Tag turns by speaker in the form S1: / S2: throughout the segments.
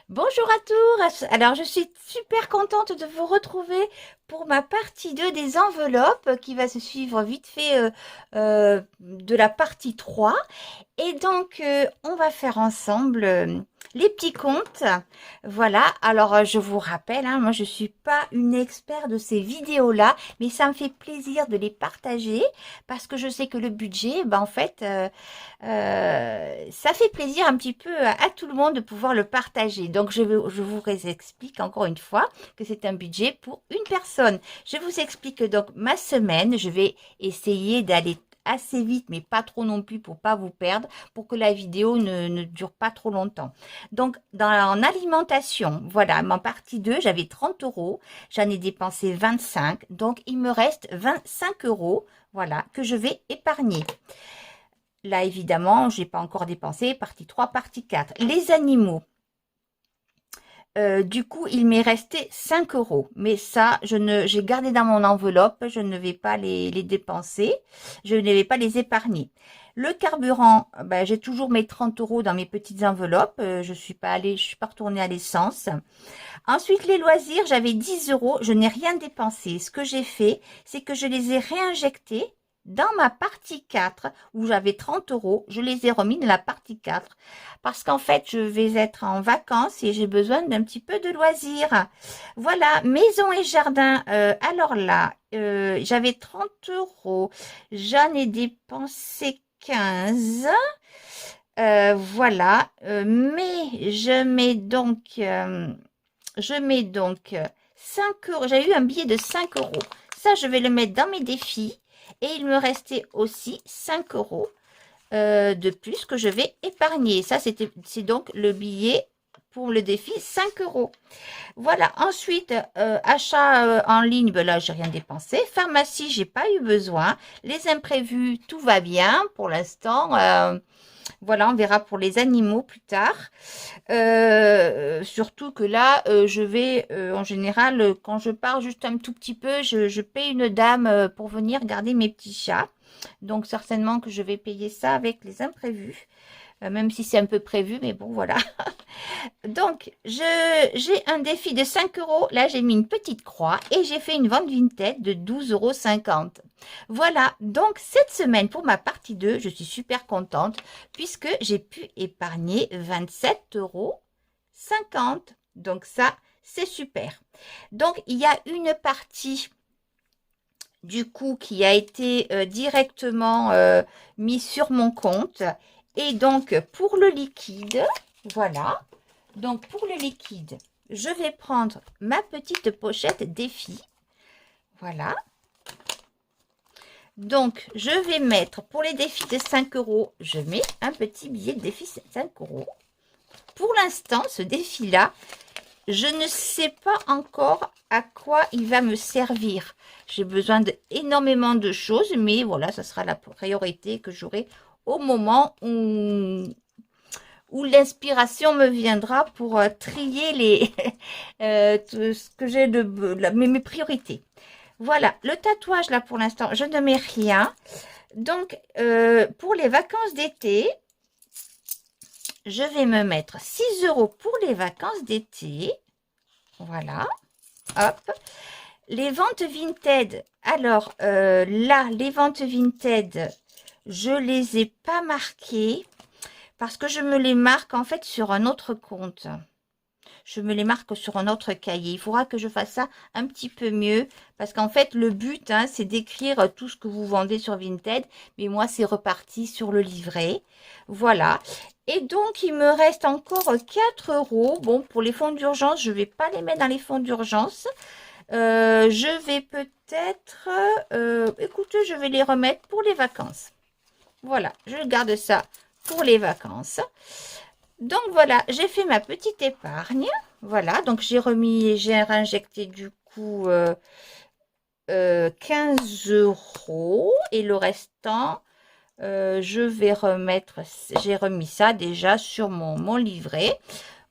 S1: Bonjour à tous. Alors, je suis super contente de vous retrouver pour ma partie 2 des enveloppes qui va se suivre vite fait de la partie 3. Et donc, on va faire ensemble les petits comptes. Voilà. Alors, je vous rappelle, hein, moi, je suis pas une experte de ces vidéos-là, mais ça me fait plaisir de les partager parce que je sais que le budget, ben, en fait, ça fait plaisir un petit peu à tout le monde de pouvoir le partager. Donc, je vous explique encore une fois que c'est un budget pour une personne. Je vous explique donc ma semaine. Je vais essayer d'aller assez vite, mais pas trop non plus pour pas vous perdre, pour que la vidéo ne dure pas trop longtemps. Donc, en alimentation, voilà, ma partie 2, j'avais 30 euros, j'en ai dépensé 25, donc il me reste 25 euros, voilà, que je vais épargner. Là, évidemment, je n'ai pas encore dépensé, partie 3, partie 4. Les animaux. Du coup, il m'est resté 5 euros. Mais ça, j'ai gardé dans mon enveloppe. Je ne vais pas les dépenser. Je ne vais pas les épargner. Le carburant, ben, j'ai toujours mes 30 euros dans mes petites enveloppes. Je suis pas retournée à l'essence. Ensuite, les loisirs, j'avais 10 euros. Je n'ai rien dépensé. Ce que j'ai fait, c'est que je les ai réinjectés dans ma partie 4 où j'avais 30 euros. Je les ai remis dans la partie 4 parce qu'en fait, je vais être en vacances et j'ai besoin d'un petit peu de loisirs. Voilà, maison et jardin. Alors là, j'avais 30 euros. J'en ai dépensé 15. Voilà, mais je mets donc 5 euros. J'ai eu un billet de 5 euros. Ça, je vais le mettre dans mes défis. Et il me restait aussi 5 euros de plus que je vais épargner. Ça, c'est donc le billet pour le défi 5 euros. Voilà. Ensuite, achat en ligne, ben là, j'ai rien dépensé. Pharmacie, j'ai pas eu besoin. Les imprévus, tout va bien pour l'instant. Voilà, on verra pour les animaux plus tard. Surtout que là, je vais, en général, quand je pars juste un tout petit peu, je paye une dame pour venir garder mes petits chats. Donc, certainement que je vais payer ça avec les imprévus, même si c'est un peu prévu, mais bon, voilà. Donc, j'ai un défi de 5 euros. Là, j'ai mis une petite croix et j'ai fait une vente Vinted de 12,50 €. Voilà, donc cette semaine pour ma partie 2, je suis super contente puisque j'ai pu épargner 27,50 €. Donc ça, c'est super. Donc, il y a une partie du coup qui a été directement mise sur mon compte. Et donc, pour le liquide, voilà. Donc, pour le liquide, je vais prendre ma petite pochette défi. Voilà. Donc, je vais mettre pour les défis de 5 euros, je mets un petit billet de défi 5 euros. Pour l'instant, ce défi-là, je ne sais pas encore à quoi il va me servir. J'ai besoin d'énormément de choses, mais voilà, ça sera la priorité que j'aurai au moment où l'inspiration me viendra pour trier tout ce que j'ai mes priorités. Voilà, le tatouage là pour l'instant, je ne mets rien. Donc, pour les vacances d'été, je vais me mettre 6 euros pour les vacances d'été. Voilà, hop. Les ventes Vinted, alors là, les ventes Vinted, je les ai pas marquées parce que je me les marque en fait sur un autre compte. Je me les marque sur un autre cahier. Il faudra que je fasse ça un petit peu mieux parce qu'en fait, le but, hein, c'est d'écrire tout ce que vous vendez sur Vinted. Mais moi, c'est reparti sur le livret. Voilà. Et donc, il me reste encore 4 euros. Bon, pour les fonds d'urgence, je ne vais pas les mettre dans les fonds d'urgence. Je vais peut-être... écoutez, je vais les remettre pour les vacances. Voilà, je garde ça pour les vacances. Donc voilà, j'ai fait ma petite épargne. Voilà, donc j'ai réinjecté du coup 15 euros. Et le restant, je vais remettre, j'ai remis ça déjà sur mon livret.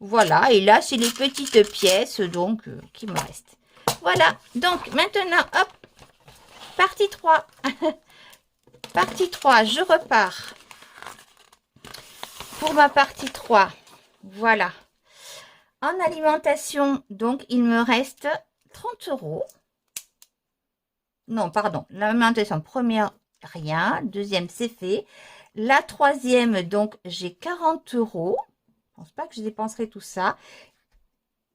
S1: Voilà, et là, c'est les petites pièces donc qui me restent. Voilà, donc maintenant, hop, partie 3. Partie 3, je repars pour ma partie 3. Voilà. En alimentation, donc, il me reste 30 euros. Non, pardon, l'alimentation première, rien. Deuxième, c'est fait. La troisième, donc, j'ai 40 euros. Je ne pense pas que je dépenserai tout ça.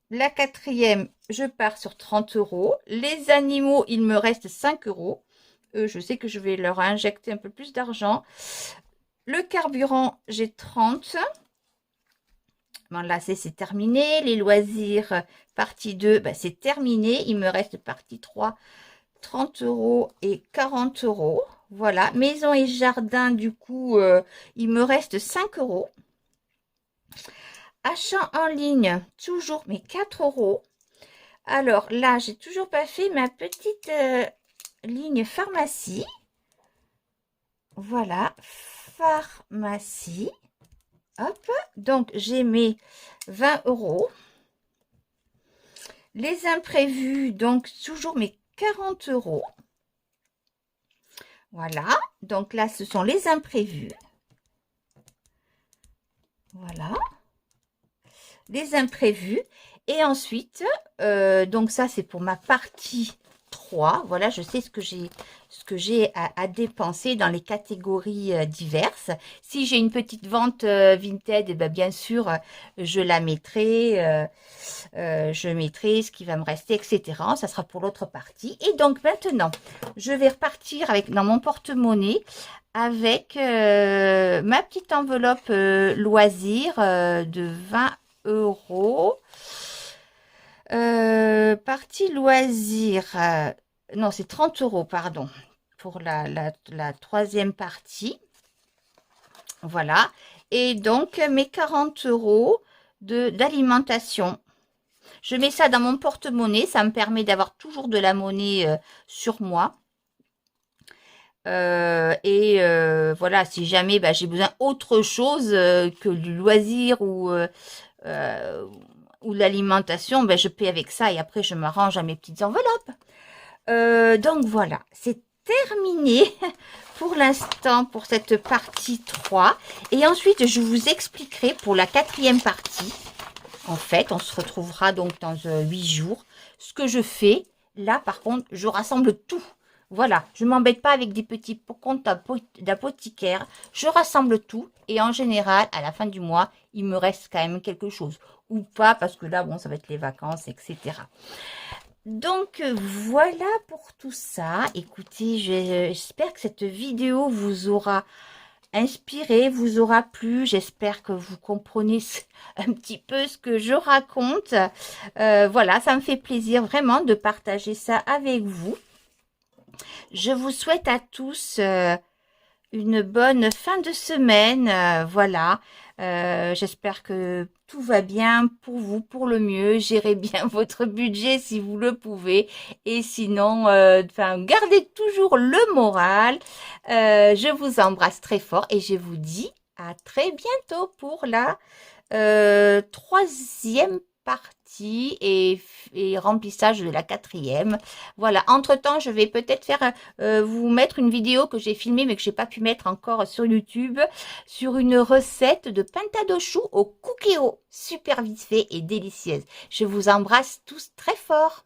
S1: La quatrième, je pars sur 30 euros. Les animaux, il me reste 5 euros. Je sais que je vais leur injecter un peu plus d'argent. Le carburant, j'ai 30. Bon, là, c'est terminé. Les loisirs, partie 2, bah, c'est terminé. Il me reste partie 3, 30 euros et 40 euros. Voilà. Maison et jardin, du coup, il me reste 5 euros. Achat en ligne, toujours, mais 4 euros. Alors là, j'ai toujours pas fait ma petite ligne pharmacie. Voilà, pharmacie. Hop, donc j'ai mes 20 euros. Les imprévus, donc toujours mes 40 euros. Voilà, donc là, ce sont les imprévus. Voilà, les imprévus. Et ensuite, donc ça, c'est pour ma partie 3. Voilà, je sais ce que j'ai à dépenser dans les catégories diverses. Si j'ai une petite vente Vinted, eh ben, bien sûr, je la mettrai. Je mettrai ce qui va me rester, etc. Ça sera pour l'autre partie. Et donc maintenant, je vais repartir dans mon porte-monnaie avec ma petite enveloppe loisir de 20 euros. Partie loisir. Non, c'est 30 euros, pardon, pour la troisième partie. Voilà. Et donc, mes 40 euros d'alimentation. Je mets ça dans mon porte-monnaie. Ça me permet d'avoir toujours de la monnaie sur moi. Voilà, si jamais j'ai besoin autre chose que du loisir ou l'alimentation, je paie avec ça et après je m'arrange à mes petites enveloppes. Donc voilà, c'est terminé pour l'instant pour cette partie 3. Et ensuite, je vous expliquerai pour la quatrième partie. En fait, on se retrouvera donc dans 8 jours. Ce que je fais, là par contre, je rassemble tout. Voilà, je ne m'embête pas avec des petits comptes d'apothicaire. Je rassemble tout et en général, à la fin du mois, il me reste quand même quelque chose. Ou pas, parce que là, bon, ça va être les vacances, etc. Donc, voilà pour tout ça. Écoutez, j'espère que cette vidéo vous aura inspiré, vous aura plu. J'espère que vous comprenez un petit peu ce que je raconte. Voilà, ça me fait plaisir vraiment de partager ça avec vous. Je vous souhaite à tous une bonne fin de semaine. Voilà, j'espère que tout va bien pour vous, pour le mieux. Gérez bien votre budget si vous le pouvez. Et sinon, gardez toujours le moral. Je vous embrasse très fort et je vous dis à très bientôt pour la troisième partie et remplissage de la quatrième. Voilà, entre-temps, je vais peut-être faire vous mettre une vidéo que j'ai filmée mais que j'ai pas pu mettre encore sur YouTube sur une recette de pinta de chou au cookéo. Super vite fait et délicieuse. Je vous embrasse tous très fort.